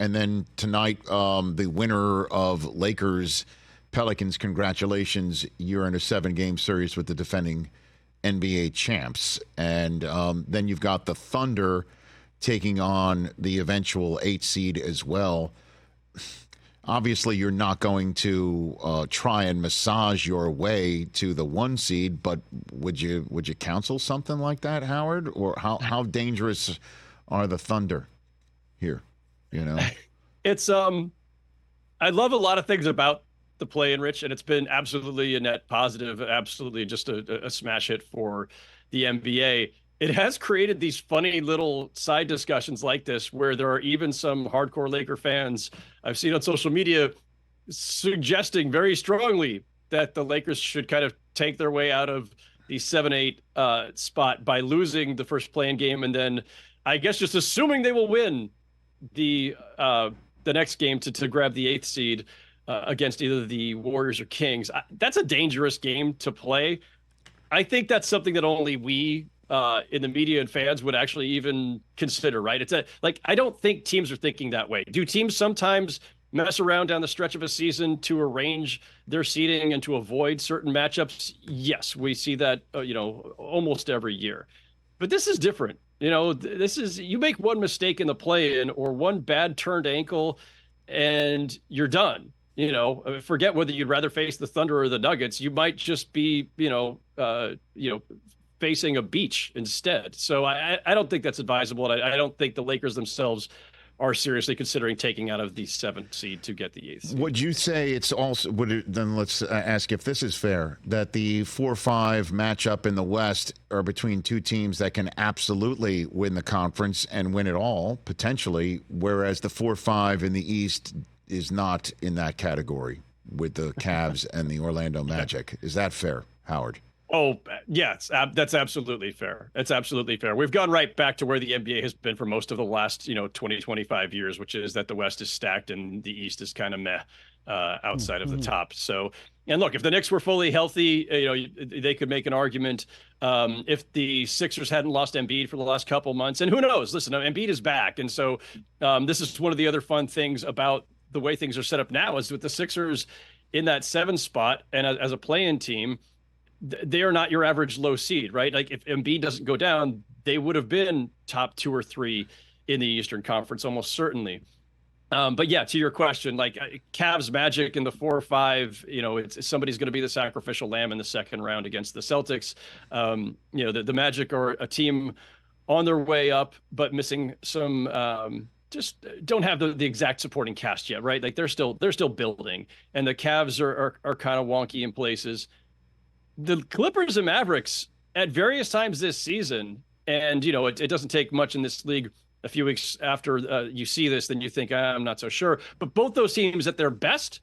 And then tonight, the winner of Lakers Pelicans, congratulations. You're in a 7-game series with the defending NBA champs. And then you've got the Thunder taking on the eventual 8 seed as well. Obviously, you're not going to try and massage your way to the 1 seed, but would you counsel something like that, Howard? Or how dangerous are the Thunder here? You know, it's I love a lot of things about the play-in, Rich, and it's been absolutely a net positive, absolutely just a smash hit for the NBA. It has created these funny little side discussions like this, where there are even some hardcore Laker fans I've seen on social media suggesting very strongly that the Lakers should kind of take their way out of the 7-8 spot by losing the first play-in game, and then I guess just assuming they will win the next game to grab the 8th seed against either the Warriors or Kings. That's a dangerous game to play. I think that's something that only we in the media and fans would actually even consider, right? It's I don't think teams are thinking that way. Do teams sometimes mess around down the stretch of a season to arrange their seeding and to avoid certain matchups? Yes, we see that, almost every year. But this is different. This is, you make one mistake in the play-in or one bad turned ankle and you're done. Forget whether you'd rather face the Thunder or the Nuggets. You might just be, facing a beach instead. So I don't think that's advisable. And I don't think the Lakers themselves are seriously considering taking out of the 7th seed to get the 8th seed. Would you say it's also, then let's ask if this is fair, that the 4-5 matchup in the West are between two teams that can absolutely win the conference and win it all, potentially, whereas the 4-5 in the East is not in that category with the Cavs and the Orlando Magic. Is that fair, Howard? Oh, yes, that's absolutely fair. It's absolutely fair. We've gone right back to where the NBA has been for most of the last, 20, 25 years, which is that the West is stacked and the East is kind of meh outside of the top. So, and look, if the Knicks were fully healthy, they could make an argument. If the Sixers hadn't lost Embiid for the last couple months, and who knows? Listen, Embiid is back. And so this is one of the other fun things about the way things are set up now is with the Sixers in that 7 spot and as a play-in team, they are not your average low seed, right? Like if Embiid doesn't go down, they would have been top 2 or 3 in the Eastern Conference, almost certainly. But yeah, to your question, like Cavs Magic in the 4 or 5, it's somebody's going to be the sacrificial lamb in the second round against the Celtics. The Magic are a team on their way up, but missing some, just don't have the exact supporting cast yet, right? Like they're still building, and the Cavs are kind of wonky in places. The Clippers and Mavericks at various times this season, and it doesn't take much in this league. A few weeks after you see this, then you think, I'm not so sure. But both those teams at their best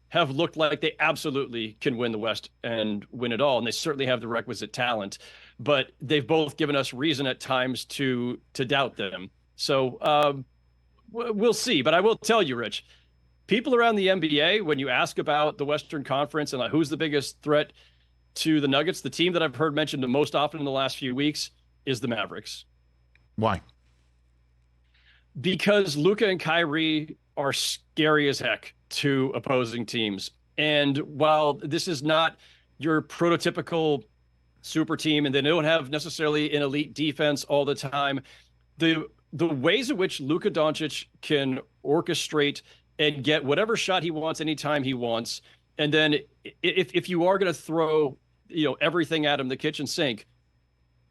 have looked like they absolutely can win the West and win it all. And they certainly have the requisite talent, but they've both given us reason at times to doubt them. So we'll see. But I will tell you, Rich, people around the NBA, when you ask about the Western Conference and who's the biggest threat to the Nuggets, the team that I've heard mentioned the most often in the last few weeks is the Mavericks. Why? Because Luka and Kyrie are scary as heck to opposing teams. And while this is not your prototypical super team, and they don't have necessarily an elite defense all the time, the ways in which Luka Doncic can orchestrate and get whatever shot he wants anytime he wants, and then if you are going to throw everything at him, the kitchen sink,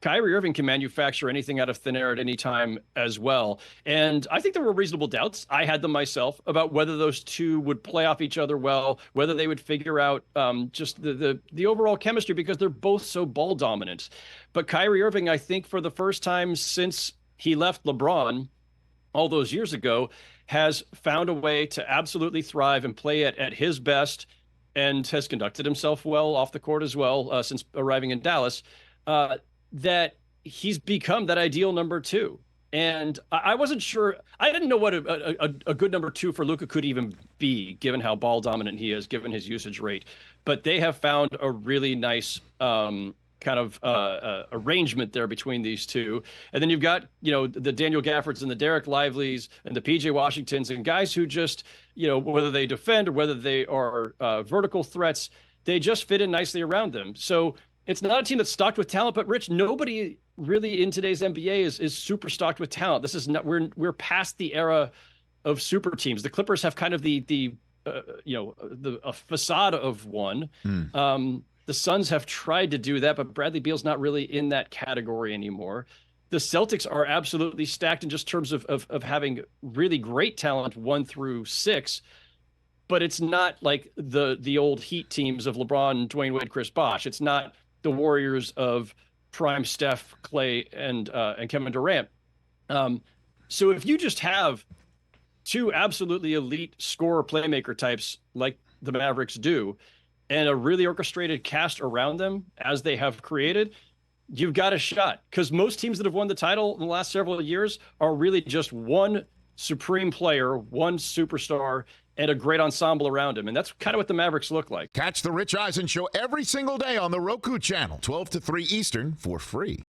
Kyrie Irving can manufacture anything out of thin air at any time as well. And I think there were reasonable doubts. I had them myself about whether those two would play off each other well, whether they would figure out just the overall chemistry, because they're both so ball dominant. But Kyrie Irving, I think for the first time since he left LeBron all those years ago, has found a way to absolutely thrive and play at his best, and has conducted himself well off the court as well since arriving in Dallas, that he's become that ideal number 2. And I wasn't sure. I didn't know what a good number 2 for Luka could even be, given how ball dominant he is, given his usage rate. But they have found a really nice kind of arrangement there between these two. And then you've got, the Daniel Gaffords and the Derek Liveleys and the PJ Washingtons and guys who just, whether they defend or whether they are vertical threats, they just fit in nicely around them. So it's not a team that's stocked with talent, but Rich, nobody really in today's NBA is super stocked with talent. This is not, we're past the era of super teams. The Clippers have kind of a facade of one. The Suns have tried to do that, but Bradley Beal's not really in that category anymore. The Celtics are absolutely stacked in just terms of having really great talent 1 through 6, but it's not like the old Heat teams of LeBron, Dwayne Wade, Chris Bosh. It's not the Warriors of prime Steph, Clay, and Kevin Durant. So if you just have two absolutely elite scorer playmaker types like the Mavericks do, and a really orchestrated cast around them as they have created, you've got a shot. Because most teams that have won the title in the last several years are really just one supreme player, one superstar, and a great ensemble around him. And that's kind of what the Mavericks look like. Catch the Rich Eisen Show every single day on the Roku channel, 12 to 3 Eastern, for free.